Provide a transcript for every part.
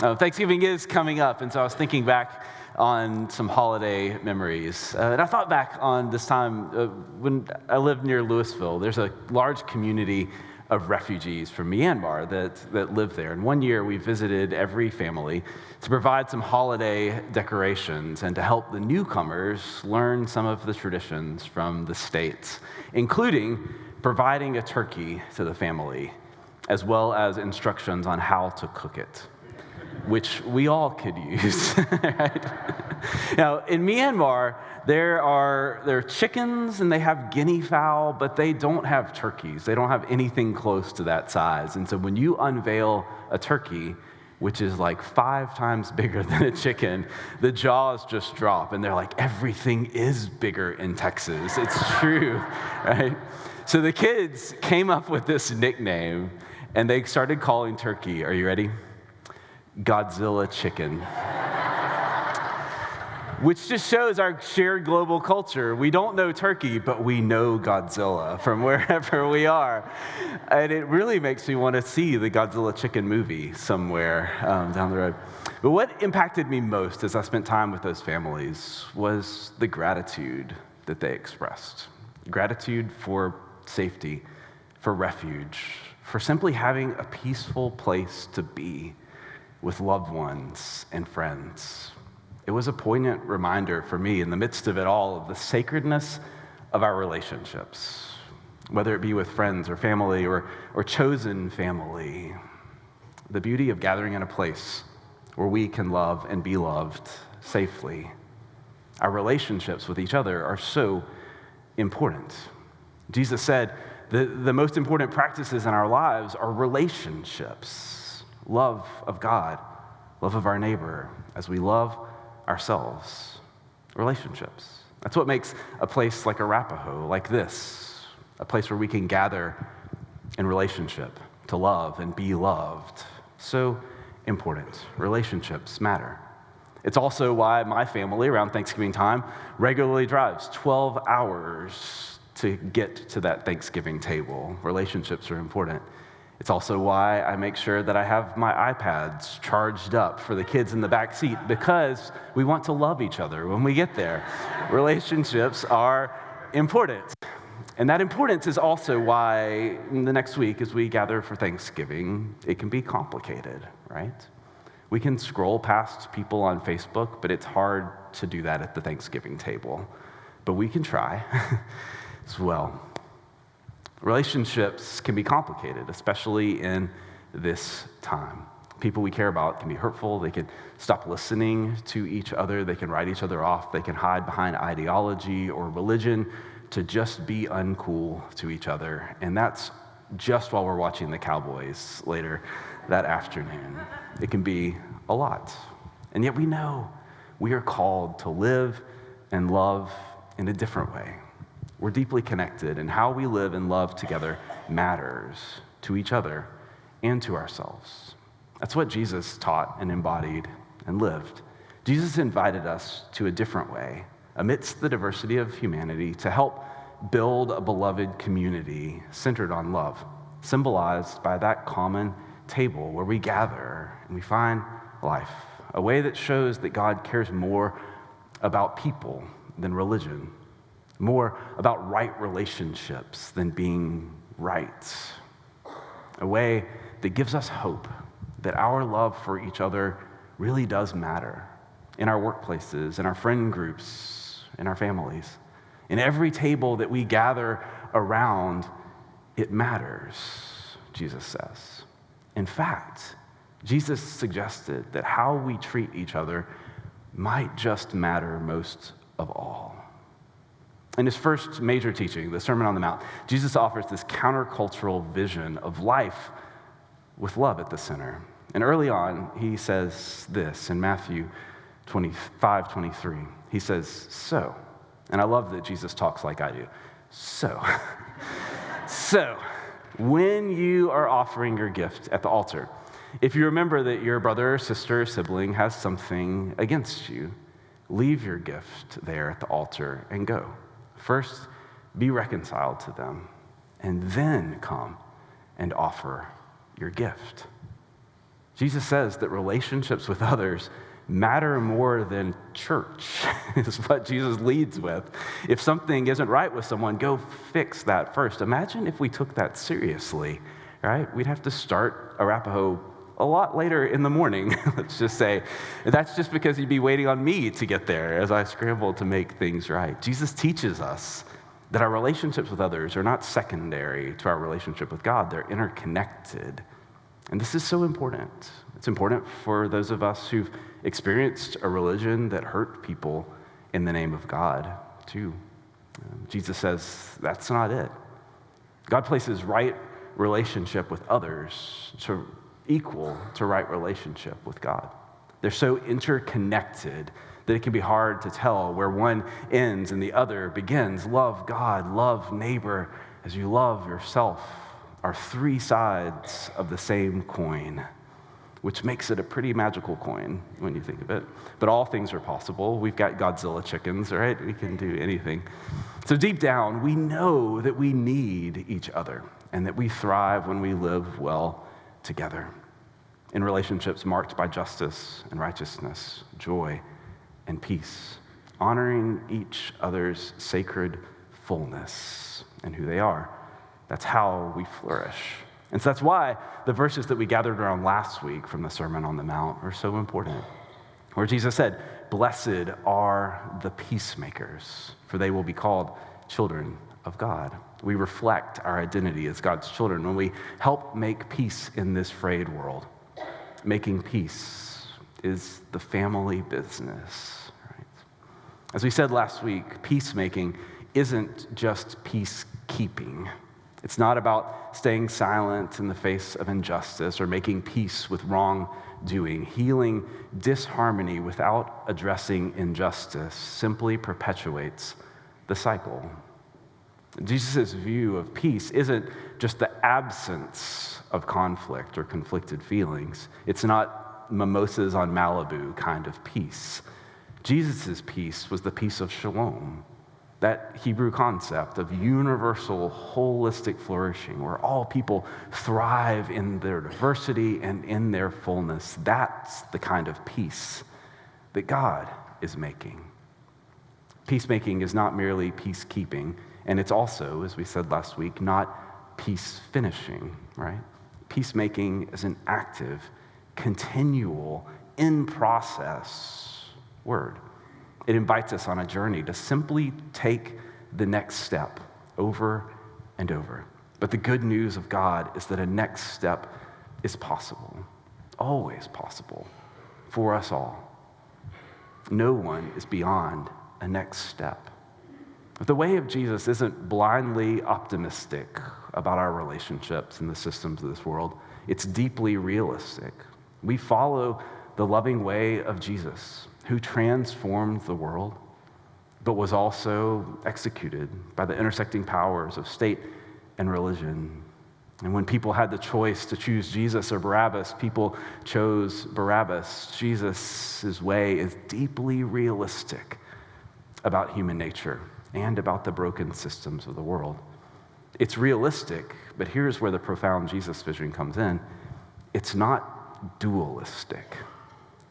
Thanksgiving is coming up, and so I was thinking back on some holiday memories. And I thought back on this time when I lived near Louisville. There's a large community of refugees from Myanmar that live there. And one year we visited every family to provide some holiday decorations and to help the newcomers learn some of the traditions from the States, including providing a turkey to the family, as well as instructions on how to cook it, which we all could use, right? Now, in Myanmar, there are chickens and they have guinea fowl, but they don't have turkeys. They don't have anything close to that size. And so when you unveil a turkey, which is like 5 times bigger than a chicken, the jaws just drop. And they're like, everything is bigger in Texas. It's true, right? So the kids came up with this nickname, and they started calling turkey, are you ready? Godzilla chicken. Which just shows our shared global culture. We don't know turkey, but we know Godzilla from wherever we are. And it really makes me want to see the Godzilla chicken movie somewhere down the road. But what impacted me most as I spent time with those families was the gratitude that they expressed. Gratitude for safety, for refuge, for simply having a peaceful place to be with loved ones and friends. It was a poignant reminder for me in the midst of it all of the sacredness of our relationships, whether it be with friends or family or chosen family, the beauty of gathering in a place where we can love and be loved safely. Our relationships with each other are so important. Jesus said the most important practices in our lives are relationships, love of God, love of our neighbor, as we love ourselves, relationships. That's what makes a place like Arapahoe, like this, a place where we can gather in relationship to love and be loved. So important. Relationships matter. It's also why my family, around Thanksgiving time, regularly drives 12 hours to get to that Thanksgiving table. Relationships are important. It's also why I make sure that I have my iPads charged up for the kids in the back seat, because we want to love each other when we get there. Relationships are important. And that importance is also why in the next week, as we gather for Thanksgiving, it can be complicated, right? We can scroll past people on Facebook, but it's hard to do that at the Thanksgiving table. But we can try as well. Relationships can be complicated, especially in this time. People we care about can be hurtful. They can stop listening to each other. They can write each other off. They can hide behind ideology or religion to just be uncool to each other. And that's just while we're watching the Cowboys later that afternoon. It can be a lot. And yet we know we are called to live and love in a different way. We're deeply connected, and how we live and love together matters to each other and to ourselves. That's what Jesus taught and embodied and lived. Jesus invited us to a different way, amidst the diversity of humanity, to help build a beloved community centered on love, symbolized by that common table where we gather and we find life, a way that shows that God cares more about people than religion, more about right relationships than being right. A way that gives us hope that our love for each other really does matter in our workplaces, in our friend groups, in our families. In every table that we gather around, it matters, Jesus says. In fact, Jesus suggested that how we treat each other might just matter most of all. In his first major teaching, the Sermon on the Mount, Jesus offers this countercultural vision of life with love at the center. And early on, he says this in Matthew 25:23. He says, so, and I love that Jesus talks like I do. So, when you are offering your gift at the altar, if you remember that your brother or sister or sibling has something against you, leave your gift there at the altar and go. First, be reconciled to them, and then come and offer your gift. Jesus says that relationships with others matter more than church, is what Jesus leads with. If something isn't right with someone, go fix that first. Imagine if we took that seriously, right? We'd have to start Arapaho a lot later in the morning, let's just say. That's just because you'd be waiting on me to get there as I scramble to make things right. Jesus teaches us that our relationships with others are not secondary to our relationship with God. They're interconnected. And this is so important. It's important for those of us who've experienced a religion that hurt people in the name of God, too. Jesus says that's not it. God places right relationship with others to equal to right relationship with God. They're so interconnected that it can be hard to tell where one ends and the other begins. Love God, love neighbor as you love yourself are three sides of the same coin, which makes it a pretty magical coin when you think of it. But all things are possible. We've got Godzilla chickens, right? We can do anything. So deep down, we know that we need each other and that we thrive when we live well together in relationships marked by justice and righteousness, joy and peace, honoring each other's sacred fullness and who they are. That's how we flourish. And so that's why the verses that we gathered around last week from the Sermon on the Mount are so important, where Jesus said, "Blessed are the peacemakers, for they will be called children of God." We reflect our identity as God's children when we help make peace in this frayed world. Making peace is the family business, right? As we said last week, peacemaking isn't just peacekeeping. It's not about staying silent in the face of injustice or making peace with wrongdoing. Healing disharmony without addressing injustice simply perpetuates the cycle. Jesus' view of peace isn't just the absence of conflict or conflicted feelings. It's not mimosas on Malibu kind of peace. Jesus' peace was the peace of shalom, that Hebrew concept of universal, holistic flourishing, where all people thrive in their diversity and in their fullness. That's the kind of peace that God is making. Peacemaking is not merely peacekeeping, and it's also, as we said last week, not peace finishing, right? Peacemaking is an active, continual, in-process word. It invites us on a journey to simply take the next step over and over. But the good news of God is that a next step is possible, always possible, for us all. No one is beyond a next step. But the way of Jesus isn't blindly optimistic about our relationships and the systems of this world. It's deeply realistic. We follow the loving way of Jesus, who transformed the world, but was also executed by the intersecting powers of state and religion. And when people had the choice to choose Jesus or Barabbas, people chose Barabbas. Jesus' way is deeply realistic about human nature and about the broken systems of the world. It's realistic, but here's where the profound Jesus vision comes in. It's not dualistic,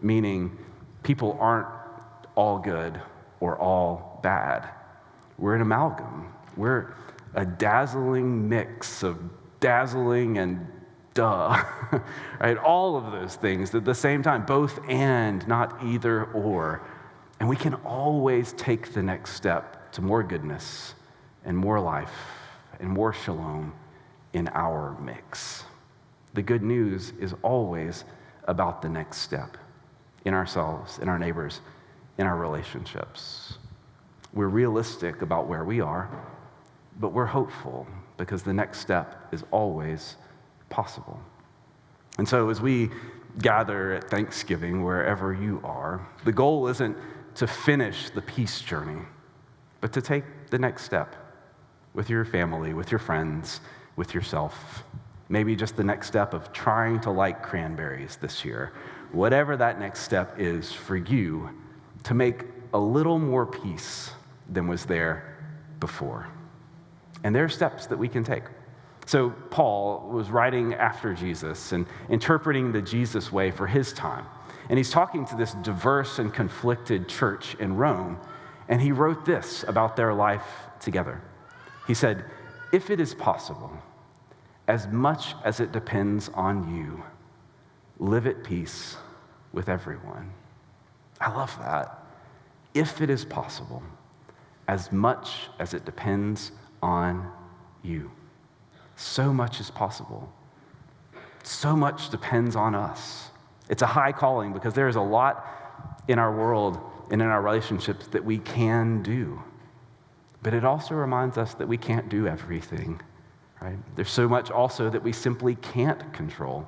meaning people aren't all good or all bad. We're an amalgam. We're a dazzling mix of dazzling and duh, right? All of those things at the same time, both and, not either or. And we can always take the next step to more goodness and more life and more shalom in our mix. The good news is always about the next step in ourselves, in our neighbors, in our relationships. We're realistic about where we are, but we're hopeful because the next step is always possible. And so as we gather at Thanksgiving, wherever you are, the goal isn't to finish the peace journey, but to take the next step with your family, with your friends, with yourself. Maybe just the next step of trying to like cranberries this year. Whatever that next step is for you, to make a little more peace than was there before. And there are steps that we can take. So Paul was writing after Jesus and interpreting the Jesus way for his time. And he's talking to this diverse and conflicted church in Rome. And he wrote this about their life together. He said, "If it is possible, as much as it depends on you, live at peace with everyone." I love that. If it is possible, as much as it depends on you. So much is possible. So much depends on us. It's a high calling because there is a lot in our world and in our relationships that we can do. But it also reminds us that we can't do everything, right? There's so much also that we simply can't control.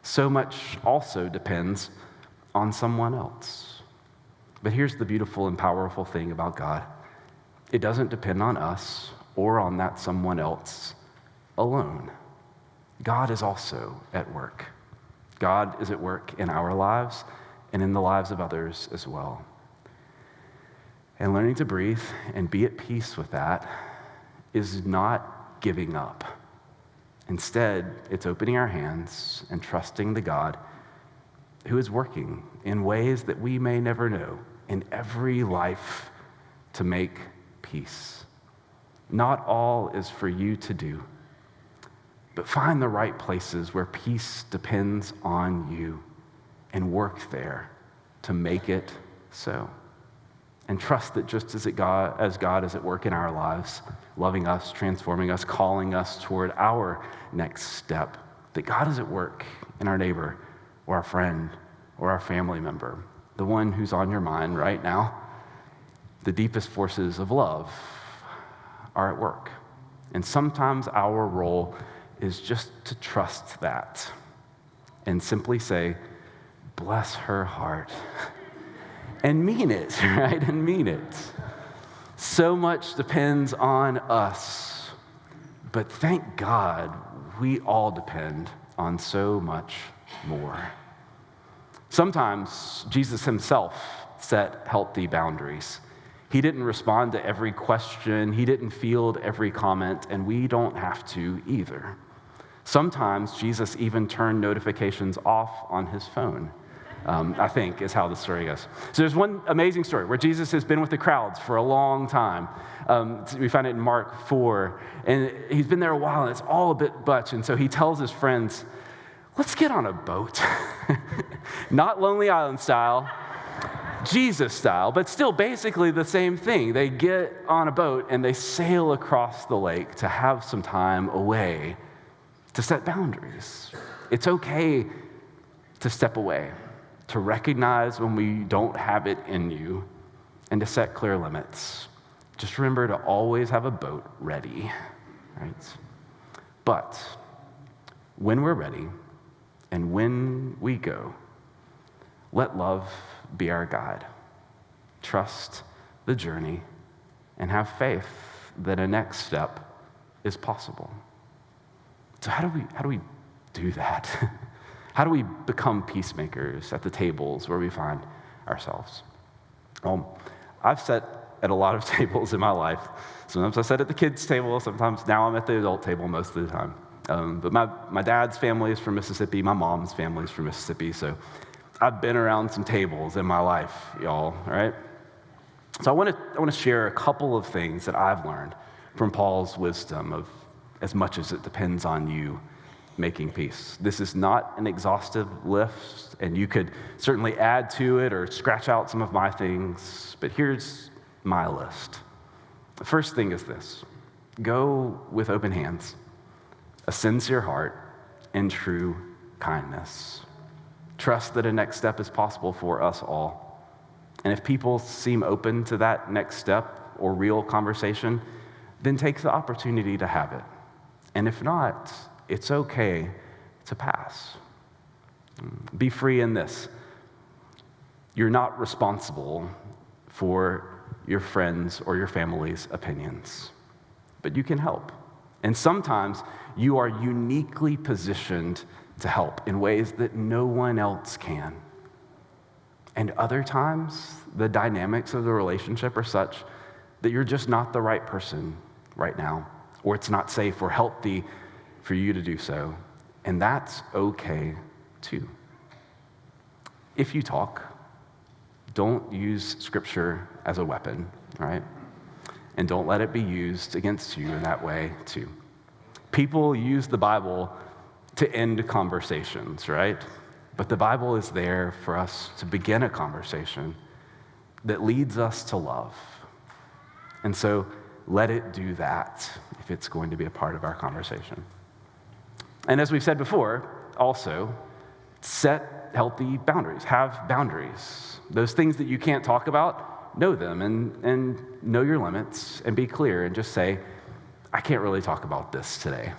So much also depends on someone else. But here's the beautiful and powerful thing about God. It doesn't depend on us or on that someone else alone. God is also at work. God is at work in our lives and in the lives of others as well. And learning to breathe and be at peace with that is not giving up. Instead, it's opening our hands and trusting the God who is working in ways that we may never know in every life to make peace. Not all is for you to do, but find the right places where peace depends on you and work there to make it so. And trust that just as God is at work in our lives, loving us, transforming us, calling us toward our next step, that God is at work in our neighbor or our friend or our family member, the one who's on your mind right now. The deepest forces of love are at work. And sometimes our role is just to trust that and simply say, "Bless her heart." And mean it, right? And mean it. So much depends on us, but thank God we all depend on so much more. Sometimes Jesus himself set healthy boundaries. He didn't respond to every question, he didn't field every comment, and we don't have to either. Sometimes Jesus even turned notifications off on his phone. I think is how the story goes. So there's one amazing story where Jesus has been with the crowds for a long time. We find it in Mark 4, and he's been there a while, and it's all a bit much. And so he tells his friends, "Let's get on a boat." Not Lonely Island style, Jesus style, but still basically the same thing. They get on a boat and they sail across the lake to have some time away, to set boundaries. It's okay to step away, to recognize when we don't have it in you, and to set clear limits. Just remember to always have a boat ready, right? But when we're ready and when we go, let love be our guide. Trust the journey and have faith that a next step is possible. So how do we do that? How do we become peacemakers at the tables where we find ourselves? Well, I've sat at a lot of tables in my life. Sometimes I sat at the kids' table, sometimes now I'm at the adult table most of the time. But my dad's family is from Mississippi, my mom's family is from Mississippi, so I've been around some tables in my life, y'all, all right? So I want to share a couple of things that I've learned from Paul's wisdom of as much as it depends on you making peace. This is not an exhaustive list, and you could certainly add to it or scratch out some of my things, but here's my list. The first thing is this: go with open hands, a sincere heart, and true kindness. Trust that a next step is possible for us all. And if people seem open to that next step or real conversation, then take the opportunity to have it. And if not, it's okay to pass. Be free in this. You're not responsible for your friends or your family's opinions, but you can help. And sometimes you are uniquely positioned to help in ways that no one else can. And other times, the dynamics of the relationship are such that you're just not the right person right now, or it's not safe or healthy for you to do so, and that's okay too. If you talk, don't use Scripture as a weapon, right? And don't let it be used against you in that way too. People use the Bible to end conversations, right? But the Bible is there for us to begin a conversation that leads us to love. And so let it do that if it's going to be a part of our conversation. And as we've said before, also, set healthy boundaries. Have boundaries. Those things that you can't talk about, know them and know your limits and be clear and just say, I can't really talk about this today.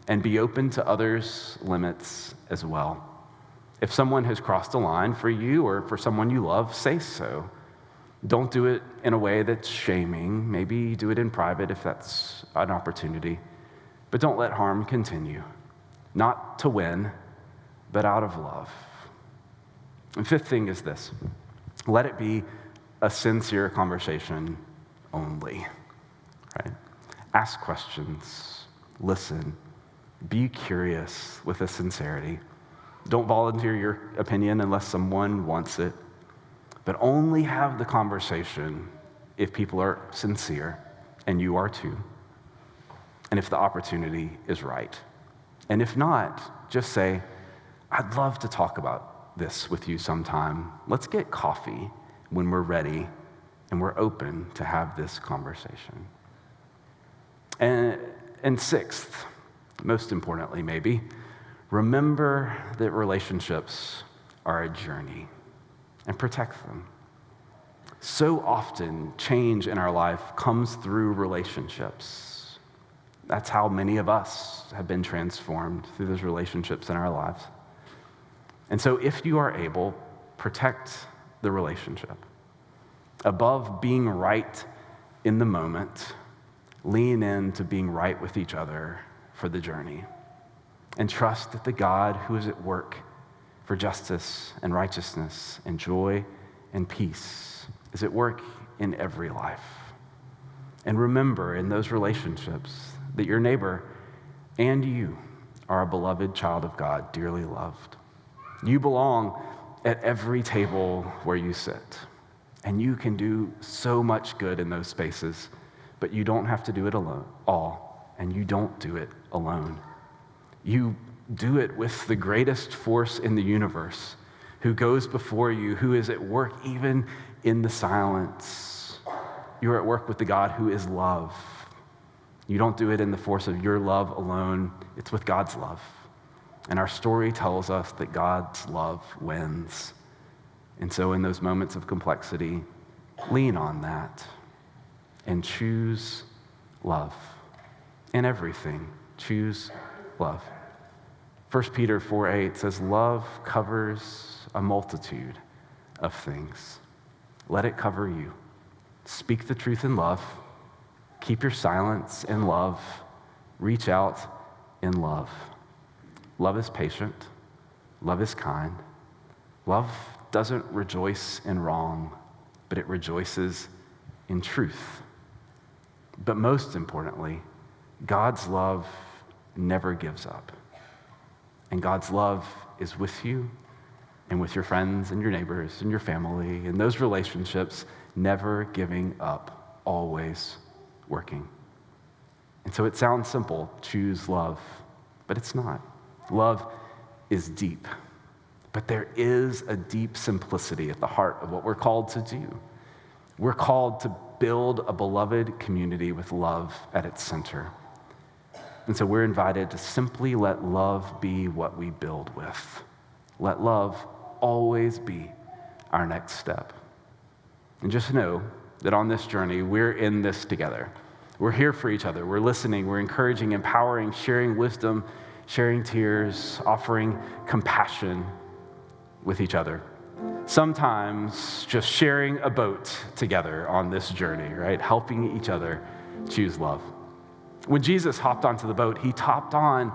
And be open to others' limits as well. If someone has crossed a line for you or for someone you love, say so. Don't do it in a way that's shaming. Maybe do it in private if that's an opportunity. But don't let harm continue. Not to win, but out of love. And fifth thing is this. Let it be a sincere conversation only. Right? Ask questions. Listen. Be curious with a sincerity. Don't volunteer your opinion unless someone wants it. But only have the conversation if people are sincere, and you are too. And if the opportunity is right. And if not, just say, I'd love to talk about this with you sometime. Let's get coffee when we're ready and we're open to have this conversation. And sixth, most importantly maybe, remember that relationships are a journey and protect them. So often, change in our life comes through relationships. That's how many of us have been transformed, through those relationships in our lives. And so if you are able, protect the relationship. Above being right in the moment, lean into being right with each other for the journey. And trust that the God who is at work for justice and righteousness and joy and peace is at work in every life. And remember in those relationships that your neighbor and you are a beloved child of God, dearly loved. You belong at every table where you sit. And you can do so much good in those spaces, but you don't have to do it alone, and you don't do it alone. You do it with the greatest force in the universe, who goes before you, who is at work even in the silence. You're at work with the God who is love. You don't do it in the force of your love alone. It's with God's love. And our story tells us that God's love wins. And so in those moments of complexity, lean on that and choose love. In everything, choose love. 1 Peter 4:8 says, love covers a multitude of things. Let it cover you. Speak the truth in love. Keep your silence in love. Reach out in love. Love is patient. Love is kind. Love doesn't rejoice in wrong, but it rejoices in truth. But most importantly, God's love never gives up. And God's love is with you and with your friends and your neighbors and your family and those relationships, never giving up, always working. And so it sounds simple, choose love, but it's not. Love is deep, but there is a deep simplicity at the heart of what we're called to do. We're called to build a beloved community with love at its center. And so we're invited to simply let love be what we build with. Let love always be our next step. And just know that on this journey, we're in this together. We're here for each other. We're listening, we're encouraging, empowering, sharing wisdom, sharing tears, offering compassion with each other. Sometimes just sharing a boat together on this journey, right? Helping each other choose love. When Jesus hopped onto the boat, he hopped on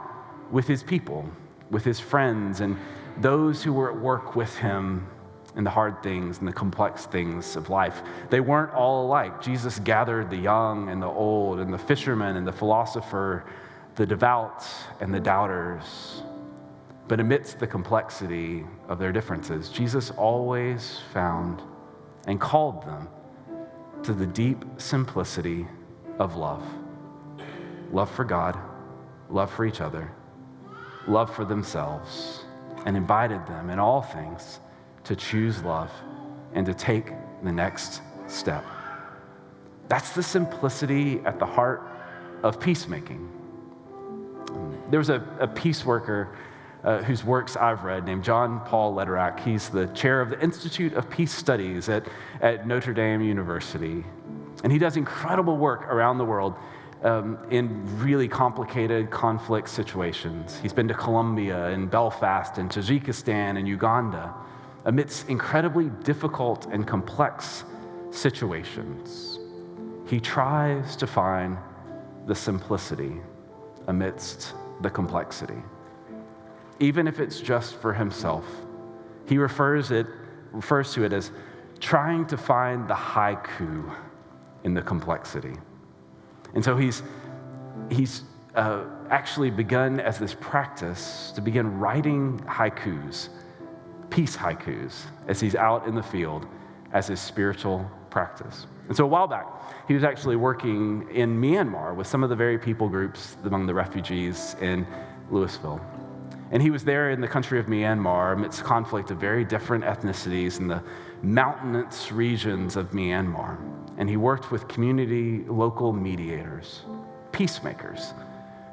with his people, with his friends, and those who were at work with him in the hard things and the complex things of life. They weren't all alike. Jesus gathered the young and the old and the fisherman and the philosopher the devout and the doubters. But amidst the complexity of their differences, Jesus always found and called them to the deep simplicity of love. Love for God, love for each other, love for themselves, and invited them in all things to choose love and to take the next step. That's the simplicity at the heart of peacemaking. There was a peace worker whose works I've read named John Paul Lederach. He's the chair of the Institute of Peace Studies at Notre Dame University. And he does incredible work around the world in really complicated conflict situations. He's been to Colombia and Belfast and Tajikistan and Uganda amidst incredibly difficult and complex situations. He tries to find the simplicity amidst the complexity. Even if it's just for himself, he refers to it as trying to find the haiku in the complexity. And so he's actually begun as this practice to begin writing haikus, peace haikus, as he's out in the field as his spiritual practice. And so a while back, he was actually working in Myanmar with some of the very people groups among the refugees in Louisville. And he was there in the country of Myanmar amidst conflict of very different ethnicities in the mountainous regions of Myanmar. And he worked with community local mediators, peacemakers,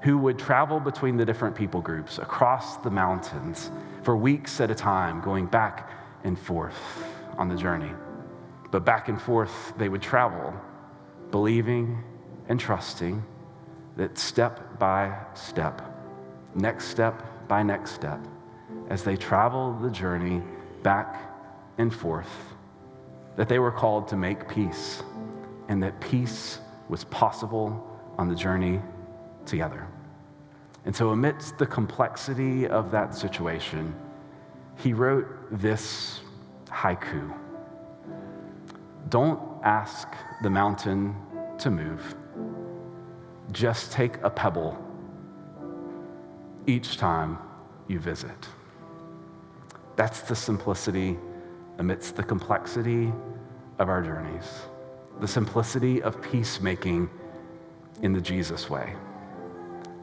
who would travel between the different people groups across the mountains for weeks at a time, going back and forth on the journey. But back and forth they would travel, believing and trusting that step by step, next step by next step, as they traveled the journey back and forth, that they were called to make peace, and that peace was possible on the journey together. And so amidst the complexity of that situation, he wrote this haiku. Don't ask the mountain to move. Just take a pebble each time you visit. That's the simplicity amidst the complexity of our journeys. The simplicity of peacemaking in the Jesus way.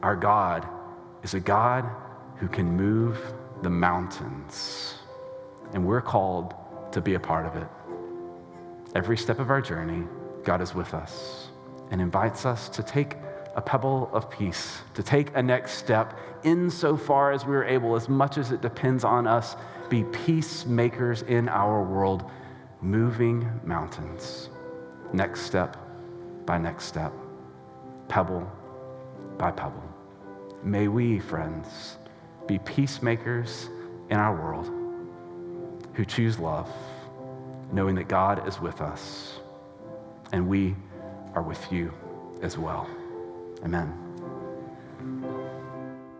Our God is a God who can move the mountains, and we're called to be a part of it. Every step of our journey, God is with us and invites us to take a pebble of peace, to take a next step insofar as we are able, as much as it depends on us, be peacemakers in our world, moving mountains, next step by next step, pebble by pebble. May we, friends, be peacemakers in our world who choose love, knowing that God is with us and we are with you as well. Amen.